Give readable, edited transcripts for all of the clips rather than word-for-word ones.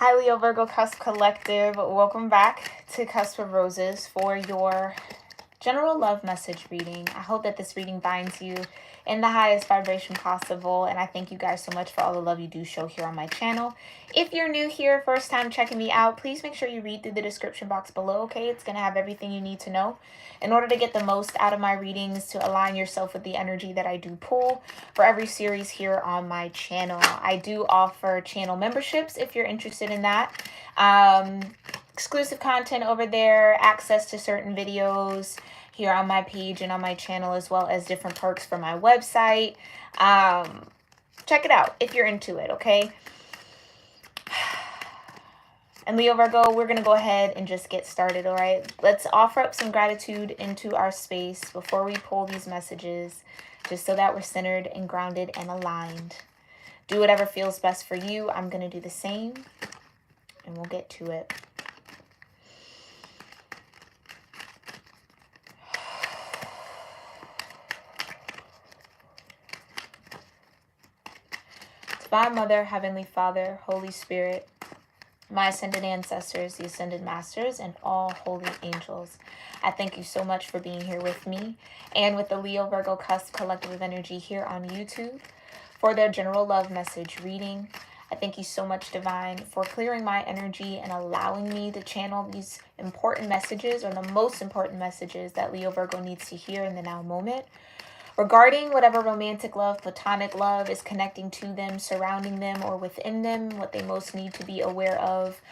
Hi, Leo-Virgo Cusp Collective. Welcome back to Cusp of Roses for your general love message reading. I hope that this reading finds you in the highest vibration possible, and I thank you guys so much for all the love you do show here on my channel. If you're new here, first time checking me out, please make sure you read through the description box below, okay? It's going to have everything you need to know in order to get the most out of my readings, to align yourself with the energy that I do pull for every series here on my channel. I do offer channel memberships if you're interested in that. Exclusive content over there, access to certain videos here on my page and on my channel, as well as different perks for my website. Check it out if you're into it, okay? And Leo Virgo, we're going to go ahead and just get started, all right? Let's offer up some gratitude into our space before we pull these messages, just so that we're centered and grounded and aligned. Do whatever feels best for you. I'm going to do the same, and we'll get to it. Divine Mother, Heavenly Father, Holy Spirit, my ascended ancestors, the ascended masters, and all holy angels, I thank you so much for being here with me and with the Leo Virgo Cusp Collective of Energy here on YouTube for their general love message reading. I thank you so much, Divine, for clearing my energy and allowing me to channel these important messages, or the most important messages that Leo Virgo needs to hear in the now moment, regarding whatever romantic love, platonic love is connecting to them, surrounding them, or within them, what they most need to be aware of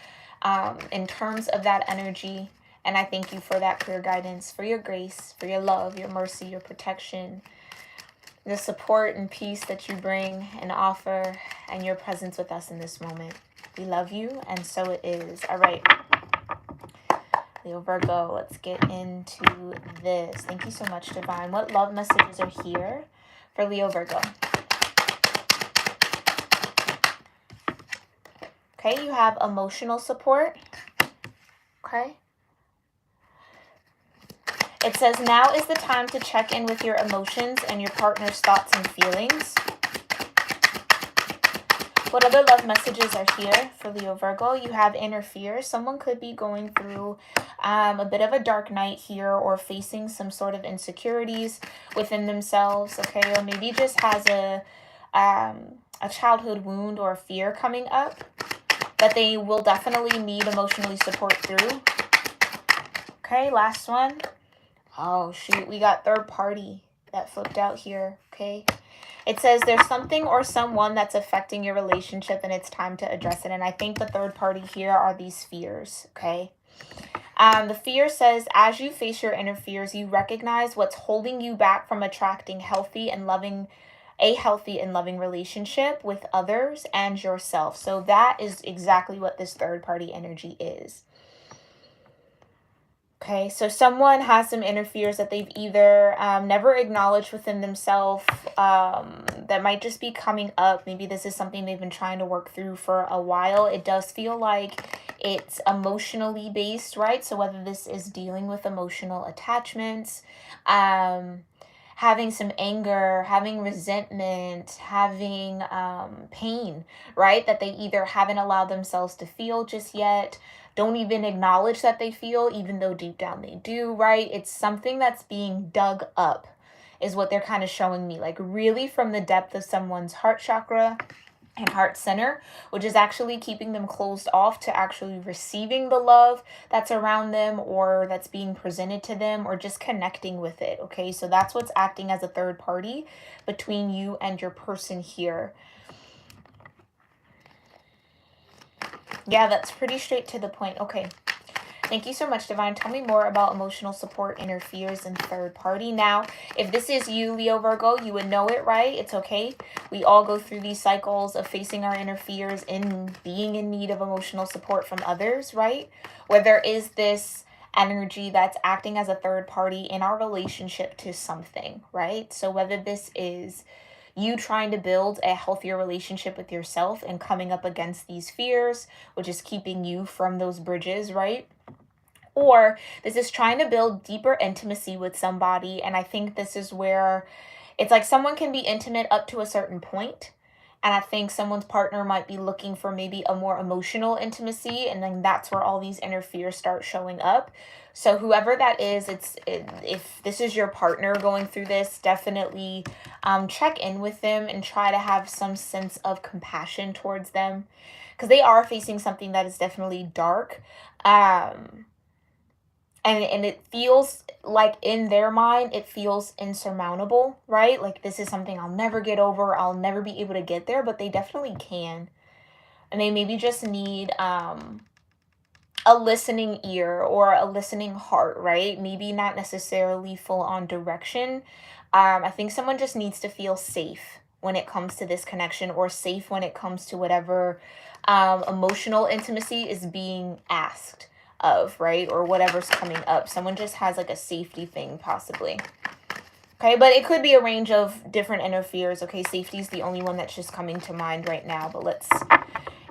in terms of that energy. And I thank you for that clear guidance, for your grace, for your love, your mercy, your protection, the support and peace that you bring and offer, and your presence with us in this moment. We love you, and so it is. All right. Leo Virgo, let's get into this. Thank you so much, Divine. What love messages are here for Leo Virgo? Okay, you have emotional support. Okay. It says, now is the time to check in with your emotions and your partner's thoughts and feelings. What other love messages are here for Leo Virgo? You have inner fear. Someone could be going through a bit of a dark night here, or facing some sort of insecurities within themselves, okay? Or maybe just has a childhood wound or fear coming up that they will definitely need emotionally support through. Okay, last one. Oh, shoot. We got third party that flipped out here, okay? It says there's something or someone that's affecting your relationship, and it's time to address it. And I think the third party here are these fears, okay? The fear says, as you face your inner fears, you recognize what's holding you back from attracting a healthy and loving relationship with others and yourself. So that is exactly what this third party energy is. Okay, so someone has some inner fears that they've either never acknowledged within themselves, that might just be coming up. Maybe this is something they've been trying to work through for a while. It does feel like it's emotionally based, right? So whether this is dealing with emotional attachments, having some anger, having resentment, having pain, right? That they either haven't allowed themselves to feel just yet, don't even acknowledge that they feel, even though deep down they do, right? It's something that's being dug up is what they're kind of showing me, like really from the depth of someone's heart chakra and heart center, which is actually keeping them closed off to actually receiving the love that's around them, or that's being presented to them, or just connecting with it, okay? So that's what's acting as a third party between you and your person here. Yeah, that's pretty straight to the point. Okay. Thank you so much, Divine. Tell me more about emotional support, inner fears, and third party. Now, if this is you, Leo Virgo, you would know it, right? It's okay. We all go through these cycles of facing our inner fears and being in need of emotional support from others, right? Where there is this energy that's acting as a third party in our relationship to something, right? So whether this is you trying to build a healthier relationship with yourself and coming up against these fears, which is keeping you from those bridges, right? Or this is trying to build deeper intimacy with somebody. And I think this is where it's like someone can be intimate up to a certain point, And I think someone's partner might be looking for maybe a more emotional intimacy, and then that's where all these inner fears start showing up. So whoever that is, if this is your partner going through this, definitely check in with them and try to have some sense of compassion towards them, because they are facing something that is definitely dark. And it feels like in their mind it feels insurmountable, right? Like this is something I'll never get over, I'll never be able to get there, but they definitely can. And they maybe just need a listening ear or a listening heart, right? Maybe not necessarily full on direction. I think someone just needs to feel safe when it comes to this connection, or safe when it comes to whatever emotional intimacy is being asked of, right? Or whatever's coming up. Someone just has like a safety thing possibly. Okay, but it could be a range of different inner fears. Okay, safety is the only one that's just coming to mind right now, but let's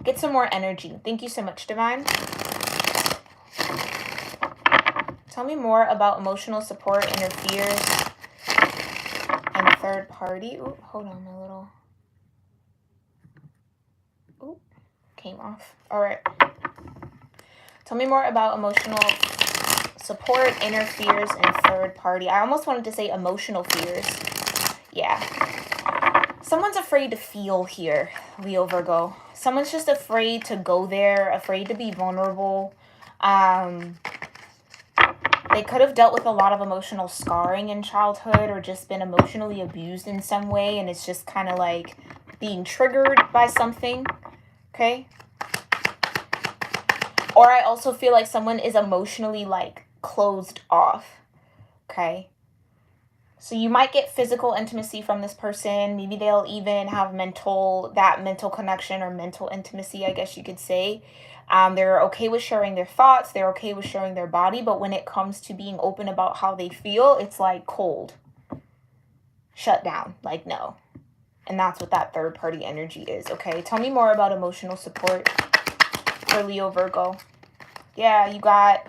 get some more energy. Thank you so much, Divine. Tell me more about emotional support, inner fears, and third party. Ooh, hold on a little. Ooh, came off. All right. Tell me more about emotional support, inner fears, and third party. I almost wanted to say emotional fears. Yeah. Someone's afraid to feel here, Leo Virgo. Someone's just afraid to go there, afraid to be vulnerable. They could have dealt with a lot of emotional scarring in childhood, or just been emotionally abused in some way, and it's just kind of like being triggered by something. Okay? Or I also feel like someone is emotionally like closed off. Okay? So you might get physical intimacy from this person. Maybe they'll even have mental connection, or mental intimacy, I guess you could say. They're okay with sharing their thoughts. They're okay with sharing their body. But when it comes to being open about how they feel, it's like cold. Shut down. Like, no. And that's what that third party energy is, okay? Tell me more about emotional support for Leo Virgo. Yeah, you got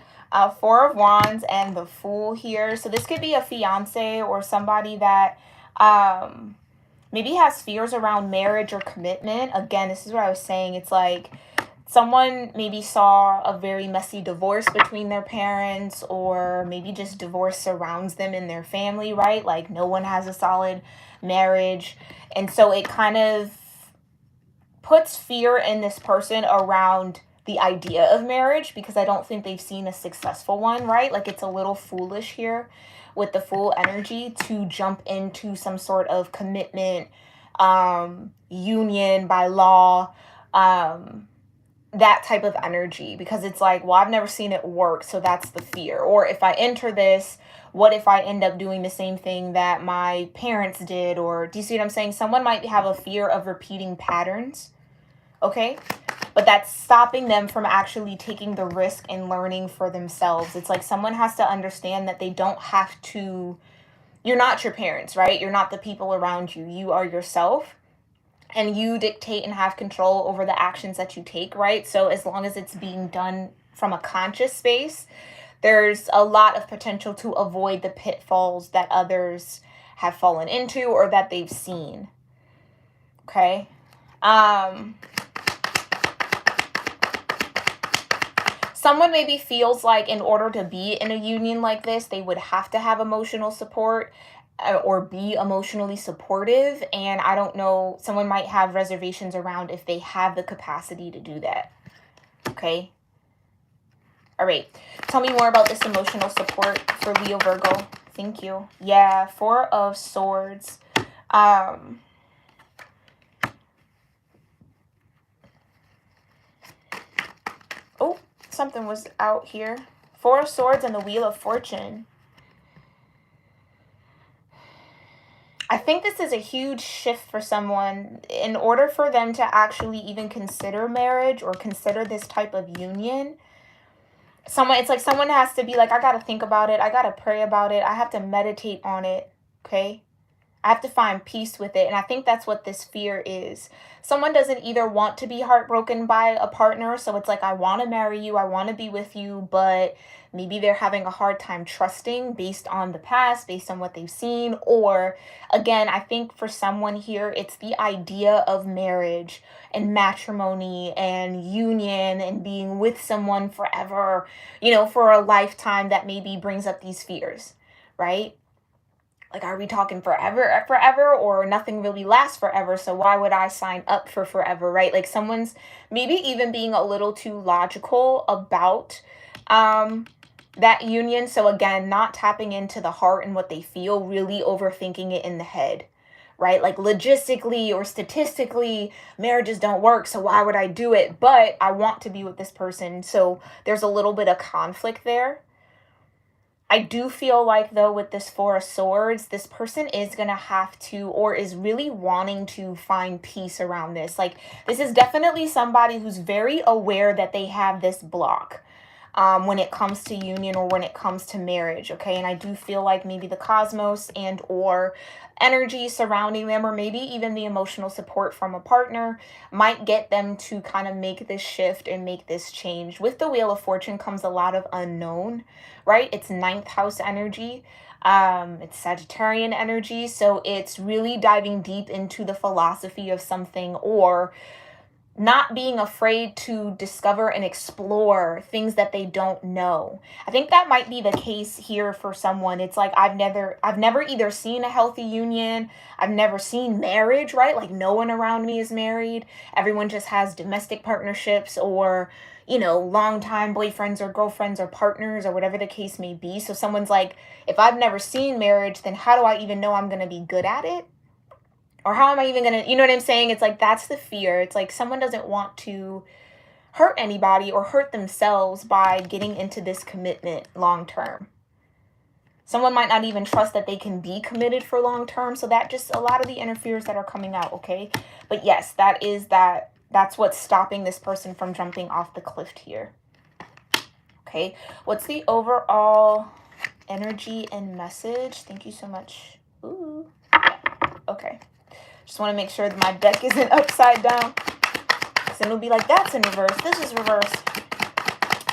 Four of Wands and the Fool here. So this could be a fiance or somebody that maybe has fears around marriage or commitment. Again, this is what I was saying. It's like someone maybe saw a very messy divorce between their parents, or maybe just divorce surrounds them in their family, right? Like no one has a solid marriage. And so it kind of puts fear in this person around the idea of marriage, because I don't think they've seen a successful one, right? Like it's a little foolish here with the Fool energy to jump into some sort of commitment, union by law, that type of energy, because it's like, well, I've never seen it work, so that's the fear. Or if I enter this, what if I end up doing the same thing that my parents did? Or do you see what I'm saying? Someone might have a fear of repeating patterns, okay? But that's stopping them from actually taking the risk and learning for themselves. It's like someone has to understand that they don't have to, you're not your parents, right? You're not the people around you. You are yourself. And you dictate and have control over the actions that you take, right? So as long as it's being done from a conscious space, there's a lot of potential to avoid the pitfalls that others have fallen into or that they've seen. Okay? Someone maybe feels like in order to be in a union like this, they would have to have emotional support, or be emotionally supportive. And I don't know, someone might have reservations around if they have the capacity to do that. Okay. All right. Tell me more about this emotional support for Leo Virgo. Thank you. Yeah. Four of Swords. Oh, something was out here. Four of Swords and the Wheel of Fortune. I think this is a huge shift for someone. In order for them to actually even consider marriage or consider this type of union, it's like someone has to be like, I got to think about it. I got to pray about it. I have to meditate on it. Okay. I have to find peace with it. And I think that's what this fear is. Someone doesn't either want to be heartbroken by a partner. So it's like, I want to marry you, I want to be with you, but maybe they're having a hard time trusting based on the past, based on what they've seen. Or again, I think for someone here, it's the idea of marriage and matrimony and union and being with someone forever, for a lifetime, that maybe brings up these fears, right? Like, are we talking forever, or nothing really lasts forever? So why would I sign up for forever, right? Like, someone's maybe even being a little too logical about that union. So again, not tapping into the heart and what they feel, really overthinking it in the head, right? Like, logistically or statistically, marriages don't work, so why would I do it? But I want to be with this person. So there's a little bit of conflict there. I do feel like, though, with this Four of Swords, this person is going to have to, or is really wanting to, find peace around this. Like, this is definitely somebody who's very aware that they have this block when it comes to union or when it comes to marriage, okay? And I do feel like maybe the cosmos and or energy surrounding them, or maybe even the emotional support from a partner, might get them to kind of make this shift and make this change. With the Wheel of Fortune comes a lot of unknown, right? It's 9th house energy. It's Sagittarian energy. So it's really diving deep into the philosophy of something, or not being afraid to discover and explore things that they don't know. I think that might be the case here for someone. It's like, I've never either seen a healthy union, I've never seen marriage, right? Like, no one around me is married. Everyone just has domestic partnerships, or long-time boyfriends or girlfriends or partners, or whatever the case may be. So someone's like, if I've never seen marriage, then how do I even know I'm going to be good at it? Or how am I even going to, you know what I'm saying? It's like, that's the fear. It's like someone doesn't want to hurt anybody or hurt themselves by getting into this commitment long term. Someone might not even trust that they can be committed for long term. So that just, a lot of the inner fears that are coming out, okay? But yes, that's what's stopping this person from jumping off the cliff here. Okay, what's the overall energy and message? Thank you so much. Ooh, okay. Just want to make sure that my deck isn't upside down. So it'll be like, that's in reverse. This is reverse.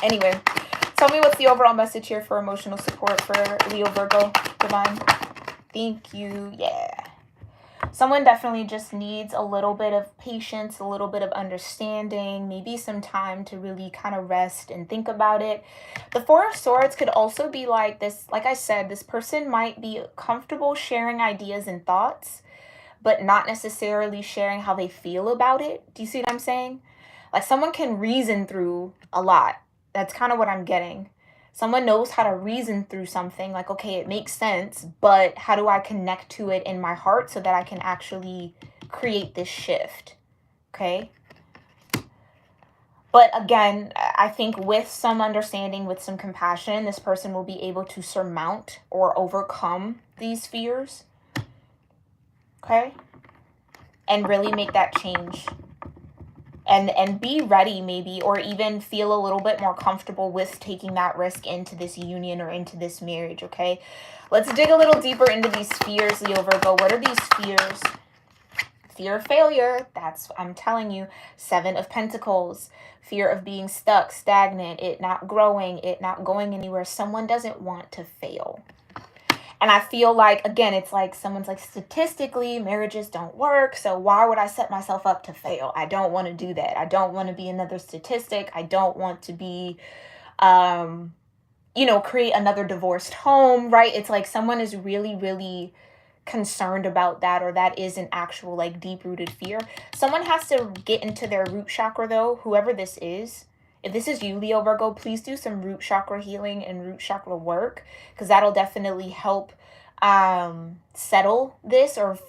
Anyway, tell me what's the overall message here for emotional support for Leo, Virgo, Divine. Thank you. Yeah. Someone definitely just needs a little bit of patience, a little bit of understanding, maybe some time to really kind of rest and think about it. The Four of Swords could also be like this. Like I said, this person might be comfortable sharing ideas and thoughts, but not necessarily sharing how they feel about it. Do you see what I'm saying? Like, someone can reason through a lot. That's kind of what I'm getting. Someone knows how to reason through something. Like, okay, it makes sense, but how do I connect to it in my heart so that I can actually create this shift? Okay? But again, I think with some understanding, with some compassion, this person will be able to surmount or overcome these fears. Okay, and really make that change, and be ready, maybe, or even feel a little bit more comfortable with taking that risk into this union or into this marriage. Okay, let's dig a little deeper into these fears, Leo, Virgo. What are these fears? Fear of failure. That's, I'm telling you. 7 of Pentacles. Fear of being stuck, stagnant, it not growing, it not going anywhere. Someone doesn't want to fail. And I feel like, again, it's like someone's like, statistically, marriages don't work, so why would I set myself up to fail? I don't want to do that. I don't want to be another statistic. I don't want to be, create another divorced home, right? It's like someone is really, really concerned about that, or that is an actual, like, deep-rooted fear. Someone has to get into their root chakra, though, whoever this is. If this is you, Leo, Virgo, please do some root chakra healing and root chakra work, because that'll definitely help settle this, or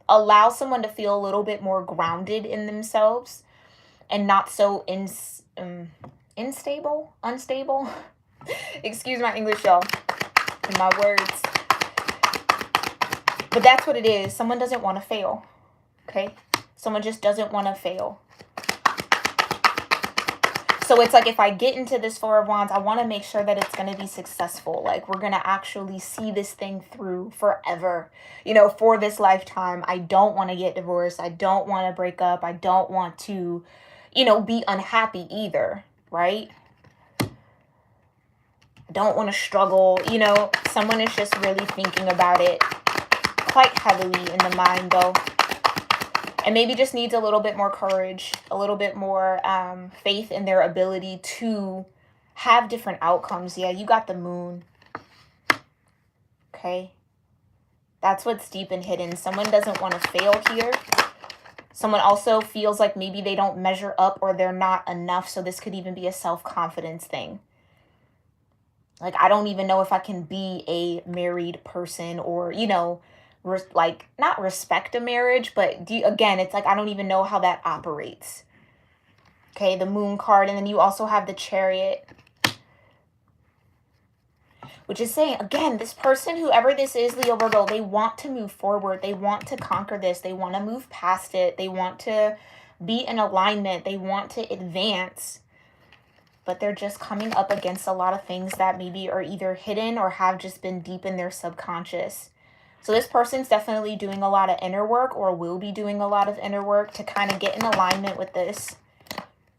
allow someone to feel a little bit more grounded in themselves and not so unstable. Excuse my English, y'all, and my words. But that's what it is. Someone doesn't want to fail, okay? Someone just doesn't want to fail. So it's like, if I get into this Four of Wands, I want to make sure that it's going to be successful. Like, we're going to actually see this thing through forever, you know, for this lifetime. I don't want to get divorced. I don't want to break up. I don't want to, you know, be unhappy either, right? I don't want to struggle. You know, someone is just really thinking about it quite heavily in the mind, though. And maybe just needs a little bit more courage, a little bit more faith in their ability to have different outcomes. Yeah, you got the Moon. Okay. That's what's deep and hidden. Someone doesn't want to fail here. Someone also feels like maybe they don't measure up or they're not enough. So this could even be a self-confidence thing. Like, I don't even know if I can be a married person, or, you know, like, not respect a marriage, but again, it's like, I don't even know how that operates. Okay, the Moon card. And then you also have the Chariot, which is saying, again, this person, whoever this is, Leo, Virgo, they want to move forward. They want to conquer this. They want to move past it. They want to be in alignment. They want to advance. But they're just coming up against a lot of things that maybe are either hidden or have just been deep in their subconscious. So this person's definitely doing a lot of inner work, or will be doing a lot of inner work to kind of get in alignment with this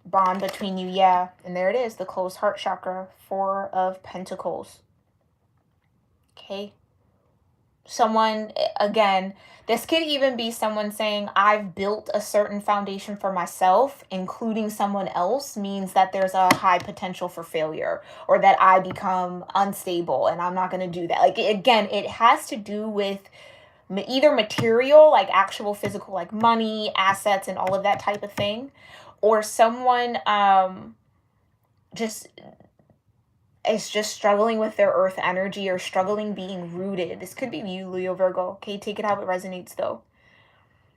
bond between you. Yeah, and there it is, the closed heart chakra, Four of Pentacles. Okay. Someone, again, this could even be someone saying, I've built a certain foundation for myself. Including someone else means that there's a high potential for failure, or that I become unstable and I'm not going to do that. Like, again, it has to do with either material, like actual physical, like money, assets, and all of that type of thing. Or someone just is just struggling with their earth energy, or struggling being rooted. This could be you, Leo, Virgo. Okay, take it how it resonates, though.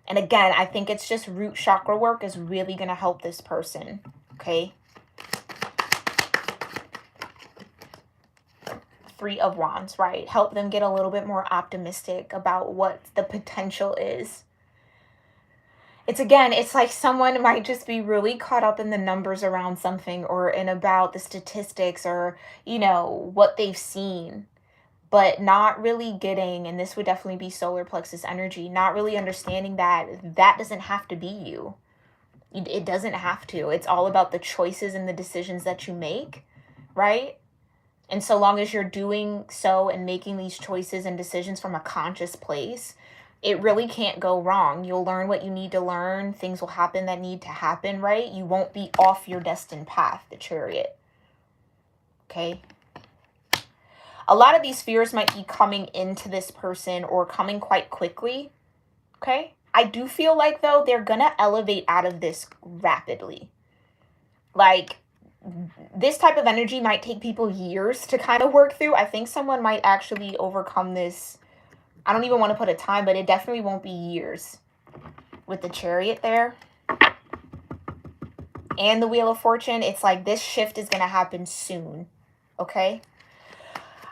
And again, I think it's just root chakra work is really going to help this person. Okay. Three of Wands, right? Help them get a little bit more optimistic about what the potential is. It's, again, it's like someone might just be really caught up in the numbers around something, or in about the statistics, or, you know, what they've seen, but not really getting, and this would definitely be solar plexus energy, not really understanding that that doesn't have to be you. It doesn't have to. It's all about the choices and the decisions that you make, right? And so long as you're doing so and making these choices and decisions from a conscious place, it really can't go wrong. You'll learn what you need to learn. Things will happen that need to happen, right? You won't be off your destined path, the Chariot. Okay? A lot of these fears might be coming into this person, or coming quite quickly. Okay? I do feel like, though, they're going to elevate out of this rapidly. Like, this type of energy might take people years to kind of work through. I think someone might actually overcome this. I don't even want to put a time, but it definitely won't be years. With the Chariot there. And the Wheel of Fortune, it's like this shift is going to happen soon. Okay?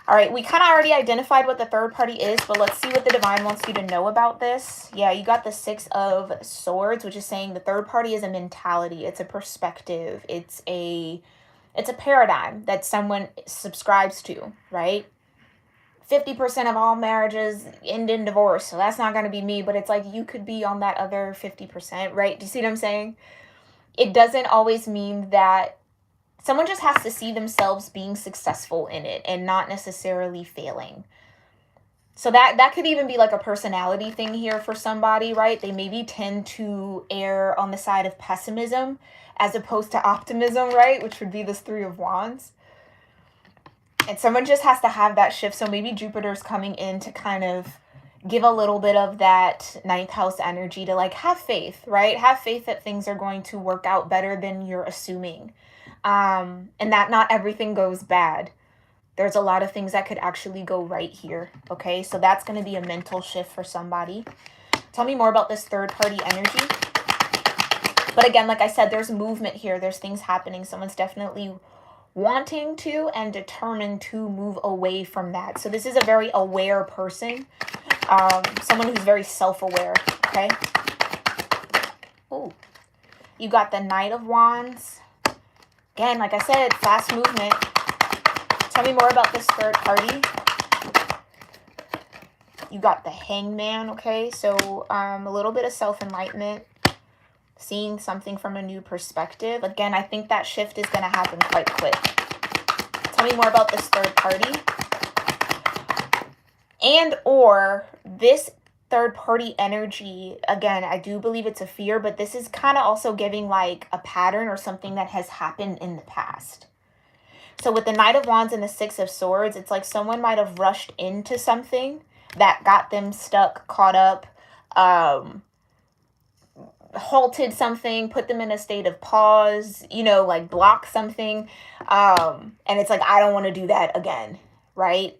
All right, we kind of already identified what the third party is, but let's see what the divine wants you to know about this. Yeah, you got the Six of Swords, which is saying the third party is a mentality. It's a perspective. It's a paradigm that someone subscribes to, right? 50% of all marriages end in divorce. So that's not going to be me, but it's like you could be on that other 50%, right? Do you see what I'm saying? It doesn't always mean that. Someone just has to see themselves being successful in it and not necessarily failing. So that could even be like a personality thing here for somebody, right? They maybe tend to err on the side of pessimism as opposed to optimism, right? Which would be this Three of Wands. And someone just has to have that shift. So maybe Jupiter's coming in to kind of give a little bit of that ninth house energy to like have faith, right? Have faith that things are going to work out better than you're assuming. And that not everything goes bad. There's a lot of things that could actually go right here. Okay, so that's going to be a mental shift for somebody. Tell me more about this third party energy. But again, like I said, there's movement here. There's things happening. Someone's definitely wanting to and determined to move away from that. So this is a very aware person. Someone who's very self-aware. Okay. Oh, you got the Knight of Wands. Again, like I said, fast movement. Tell me more about this third party. You got the Hangman, okay? So a little bit of self-enlightenment, seeing something from a new perspective. Again, I think that shift is going to happen quite quick. Tell me more about this third party. And or this third party energy, again, I do believe it's a fear, but this is kind of also giving like a pattern or something that has happened in the past. So with the Knight of Wands and the Six of Swords, it's like someone might have rushed into something that got them stuck, caught up, halted something, put them in a state of pause, you know, like block something. And it's like, I don't want to do that again, right?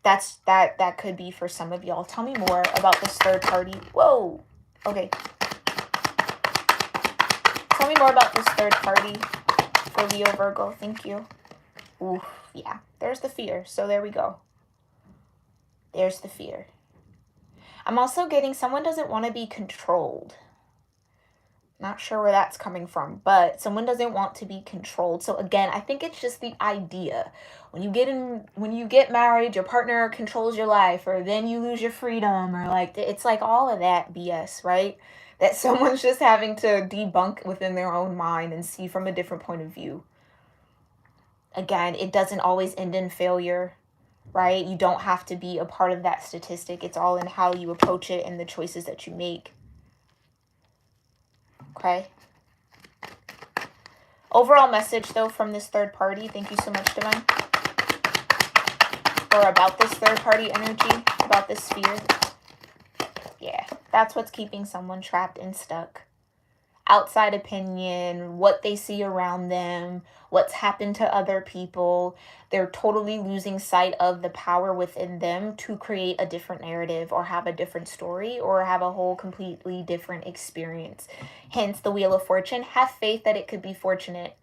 That could be for some of y'all. Tell me more about this third party. Whoa. Okay. Tell me more about this third party for Leo Virgo. Thank you. Ooh, yeah. There's the fear. So there we go. There's the fear. I'm also getting someone doesn't want to be controlled. Not sure where that's coming from, but someone doesn't want to be controlled. So again, I think it's just the idea. When you get married, your partner controls your life, or then you lose your freedom, or like, it's like all of that BS, right? That someone's just having to debunk within their own mind and see from a different point of view. Again, it doesn't always end in failure, right? You don't have to be a part of that statistic. It's all in how you approach it and the choices that you make. Okay. Overall message, though, from this third party. Thank you so much, Divine. Or about this third party energy, about this fear. Yeah, that's what's keeping someone trapped and stuck. Outside opinion, what they see around them, what's happened to other people. They're totally losing sight of the power within them to create a different narrative or have a different story or have a whole completely different experience. Hence the Wheel of Fortune. Have faith that it could be fortunate.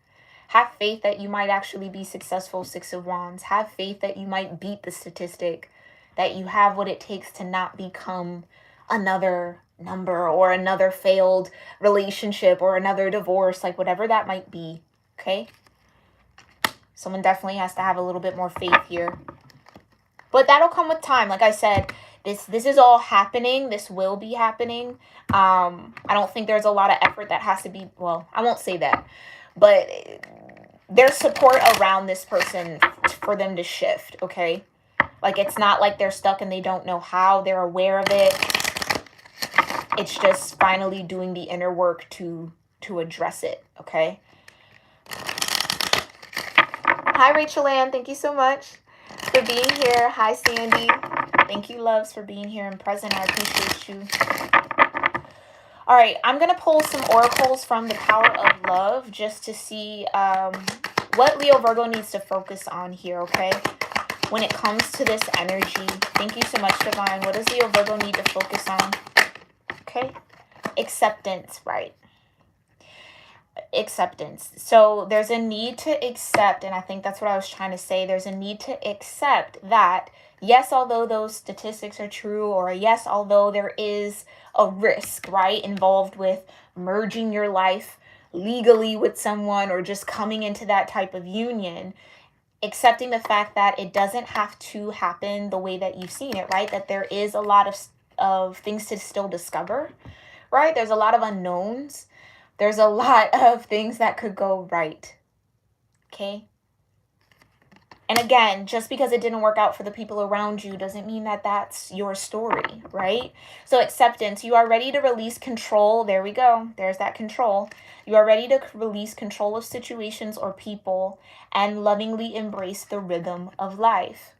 Have faith that you might actually be successful, Six of Wands. Have faith that you might beat the statistic, that you have what it takes to not become another number or another failed relationship or another divorce, like whatever that might be, okay? Someone definitely has to have a little bit more faith here. But that'll come with time. Like I said, this is all happening. This will be happening. I don't think there's a lot of effort that has to be, well, I won't say that. But there's support around this person for them to shift, okay? Like, it's not like they're stuck and they don't know how. They're aware of it. It's just finally doing the inner work to address it, okay? Hi, Rachel Ann. Thank you so much for being here. Hi, Sandy. Thank you, loves, for being here and present. I appreciate you. All right, I'm going to pull some oracles from the Power of Love just to see what Leo Virgo needs to focus on here, okay? When it comes to this energy. Thank you so much, Divine. What does Leo Virgo need to focus on? Okay, acceptance, right? Acceptance. So there's a need to accept, and I think that's what I was trying to say. There's a need to accept that, yes, although those statistics are true, or yes, although there is a risk, right, involved with merging your life legally with someone or just coming into that type of union, accepting the fact that it doesn't have to happen the way that you've seen it, right? That there is a lot of things to still discover, right? There's a lot of unknowns. There's a lot of things that could go right, okay? And again, just because it didn't work out for the people around you doesn't mean that that's your story, right? So acceptance, you are ready to release control. There we go. There's that control. You are ready to release control of situations or people and lovingly embrace the rhythm of life,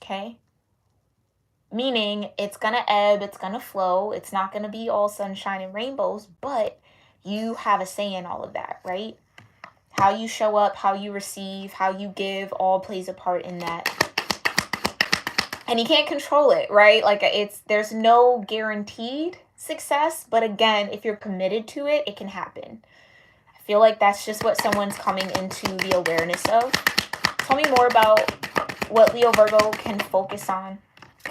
okay? Meaning it's going to ebb, it's going to flow. It's not going to be all sunshine and rainbows, but you have a say in all of that, right? How you show up, how you receive, how you give, all plays a part in that. And you can't control it, right? Like there's no guaranteed success, but again, if you're committed to it, it can happen. I feel like that's just what someone's coming into the awareness of. Tell me more about what Leo Virgo can focus on.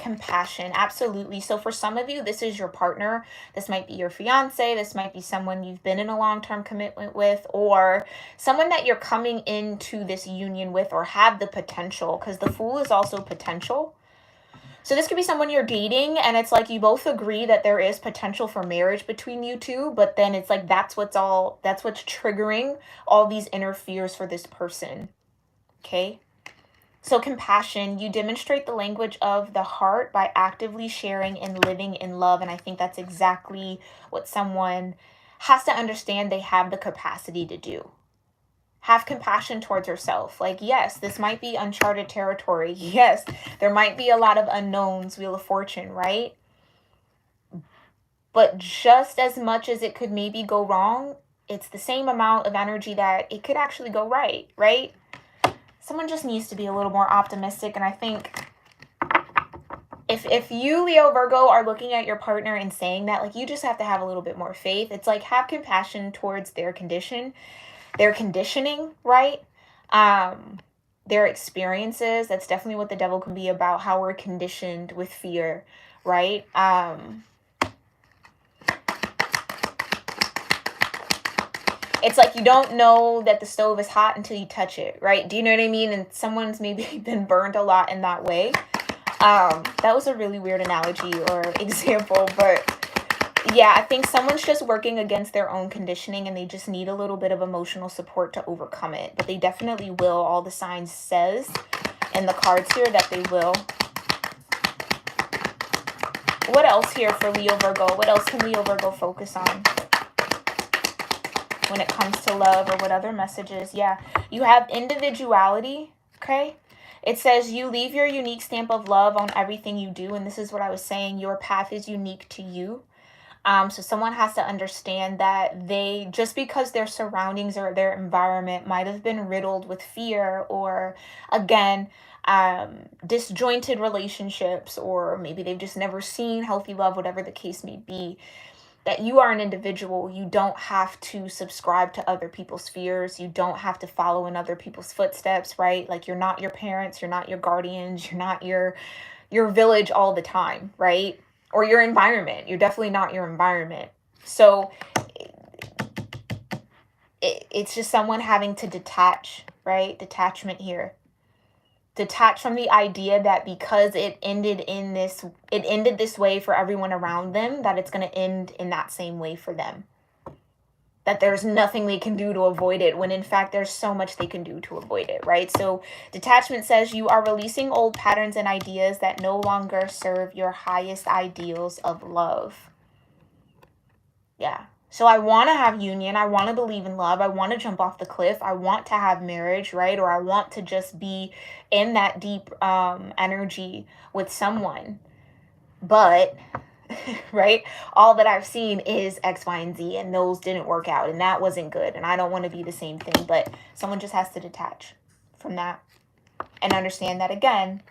compassion. Absolutely. So for some of you, this is your partner. This might be your fiance. This might be someone you've been in a long-term commitment with, or someone that you're coming into this union with or have the potential, because the Fool is also potential. So this could be someone you're dating, and it's like you both agree that there is potential for marriage between you two, but then it's like that's what's triggering all these inner fears for this person. Okay? So compassion, you demonstrate the language of the heart by actively sharing and living in love, and I think that's exactly what someone has to understand they have the capacity to do. Have compassion towards yourself. Like, yes, this might be uncharted territory. Yes, there might be a lot of unknowns, Wheel of Fortune, right? But just as much as it could maybe go wrong, it's the same amount of energy that it could actually go right, right? Someone just needs to be a little more optimistic. And I think if you, Leo Virgo, are looking at your partner and saying that, like, you just have to have a little bit more faith. It's like, have compassion towards their conditioning, right? Their experiences. That's definitely what the devil can be about, how we're conditioned with fear, right? It's like you don't know that the stove is hot until you touch it, right? Do you know what I mean? And someone's maybe been burned a lot in that way. That was a really weird analogy or example, but yeah, I think someone's just working against their own conditioning and they just need a little bit of emotional support to overcome it. But they definitely will. All the signs says in the cards here that they will. What else here for Leo Virgo? What else can Leo Virgo focus on when it comes to love, or what other messages? Yeah, you have individuality, okay? It says you leave your unique stamp of love on everything you do. And this is what I was saying. Your path is unique to you. So someone has to understand that they, just because their surroundings or their environment might have been riddled with fear, or again, disjointed relationships, or maybe they've just never seen healthy love, whatever the case may be, that you are an individual. You don't have to subscribe to other people's fears. You don't have to follow in other people's footsteps, right? Like, you're not your parents, you're not your guardians, you're not your village all the time, right? Or your environment. You're definitely not your environment. So it's just someone having to detach, right? Detachment here. Detach from the idea that because it ended this way for everyone around them, that it's going to end in that same way for them. That there's nothing they can do to avoid it, when in fact there's so much they can do to avoid it, right? So detachment says you are releasing old patterns and ideas that no longer serve your highest ideals of love. Yeah. So I want to have union. I want to believe in love. I want to jump off the cliff. I want to have marriage, right? Or I want to just be in that deep energy with someone. But right, all that I've seen is X, Y, and Z, and those didn't work out, and that wasn't good, and I don't want to be the same thing. But someone just has to detach from that and understand that, again,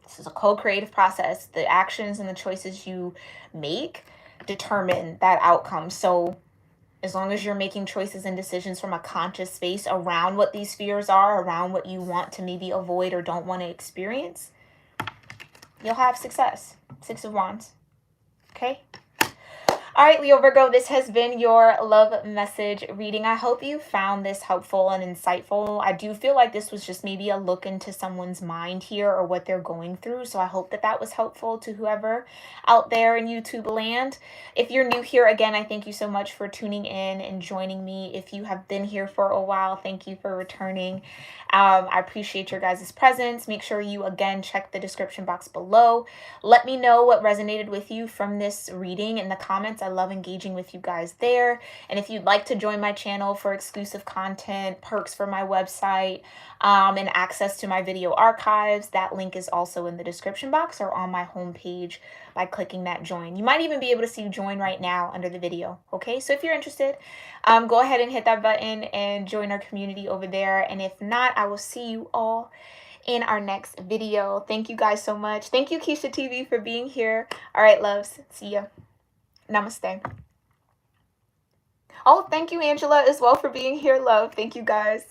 this is a co-creative process. The actions and the choices you make determine that outcome. So as long as you're making choices and decisions from a conscious space around what these fears are, around what you want to maybe avoid or don't want to experience, you'll have success. 6 of Wands. Okay? All right, Leo Virgo, this has been your love message reading. I hope you found this helpful and insightful. I do feel like this was just maybe a look into someone's mind here, or what they're going through. So I hope that that was helpful to whoever out there in YouTube land. If you're new here, again, I thank you so much for tuning in and joining me. If you have been here for a while, thank you for returning. I appreciate your guys' presence. Make sure you, again, check the description box below. Let me know what resonated with you from this reading in the comments. I love engaging with you guys there. And if you'd like to join my channel for exclusive content, perks for my website, and access to my video archives, that link is also in the description box or on my homepage by clicking that join. You might even be able to see join right now under the video. Okay, so if you're interested, go ahead and hit that button and join our community over there. And if not, I will see you all in our next video. Thank you guys so much. Thank you, Keisha TV, for being here. All right, loves. See ya. Namaste. Oh, thank you, Angela, as well, for being here, love. Thank you, guys.